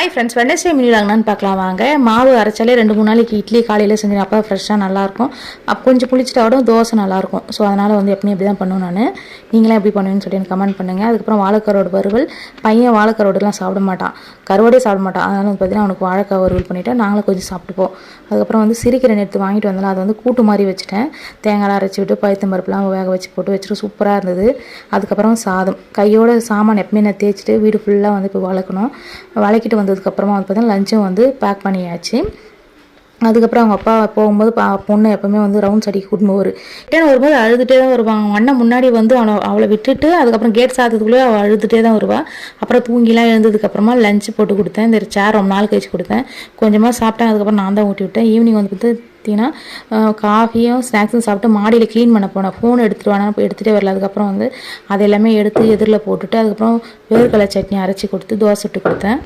Hi friends, Wednesday menu வாங்கினான்னு பார்க்கலாம் வாங்க. மாவு அரைச்சாலே 2-3 நாளைக்கு இட்லி காலையில் செஞ்சு அப்போ ஃப்ரெஷ்ஷாக நல்லாயிருக்கும். அப்போ கொஞ்சம் புளிச்சிட்டாவிட தோசை நல்லாயிருக்கும். ஸோ அதனால் எப்பவுமே இப்படி தான் பண்ணுவேன் நான். நீங்களே எப்படி பண்ணுவீங்கன்னு சொல்லி எனக்கு கமெண்ட் பண்ணுங்கள். அதுக்கப்புறம் வாழைக்கரோடு வறுவல். பையன் வாழைக்கரோடுலாம் சாப்பிட மாட்டான், கருவாடே சாப்பிட மாட்டான். அதனால் பார்த்தீங்கன்னா அவனுக்கு வாழைக்காய் வறுவல் பண்ணிவிட்டு நாங்களும் கொஞ்சம் சாப்பிட்டுப்போம். அதுக்கப்புறம் சீரகரை எடுத்து வாங்கிட்டு வந்தாலும் அதை கூட்டு மாதிரி வச்சுட்டேன். தேங்காய் அரைச்சி விட்டு பருப்புலாம் வேக வச்சு போட்டு வச்சுட்டு சூப்பராக இருந்தது. அதுக்கப்புறம் சாதம் கையோட சாமான் எப்பவுமே நான் தேய்ச்சிட்டு வீடு ஃபுல்லாக இப்போ வளர்க்கணும். வளர்க்கிட்டு வந்ததுக்கப்புறமா பார்த்தீங்கன்னா லஞ்சும் பேக் பண்ணியாச்சு. அதுக்கப்புறம் அவங்க அப்பா போகும்போது பொண்ணு எப்போவுமே ரவுண்ட்ஸ் அடிக்க கூட்டின்னு ரிட்டர்ன் வரும்போது அழுதுகிட்டே தான் வருவாங்க. அண்ணன் முன்னாடி அவளை விட்டுட்டு அதுக்கப்புறம் கேட் சாத்தத்துக்குள்ளே அவள் அழுதுகிட்டே தான் வருவாள். அப்புறம் தூங்கிலாம் எழுந்ததுக்கப்புறமா லஞ்சு போட்டு கொடுத்தேன். இந்த சேர் ரொம்ப நாள் கழிச்சு கொடுத்தேன். கொஞ்சமாக சாப்பிட்டேன். அதுக்கப்புறம் நான் தான் ஊட்டி விட்டேன். ஈவினிங் பார்த்தீங்கன்னா காஃபியும் ஸ்நாக்ஸும் சாப்பிட்டு மாடியில் க்ளீன் பண்ண போனேன். ஃபோன் எடுத்துகிட்டு வானா எடுத்துகிட்டே வரல. அதுக்கப்புறம் அது எல்லாமே எடுத்து எதிரில் போட்டுட்டு அதுக்கப்புறம் வேர்க்கடலை சட்னி அரைச்சி கொடுத்து தோசை சுட்டு கொடுத்தேன்.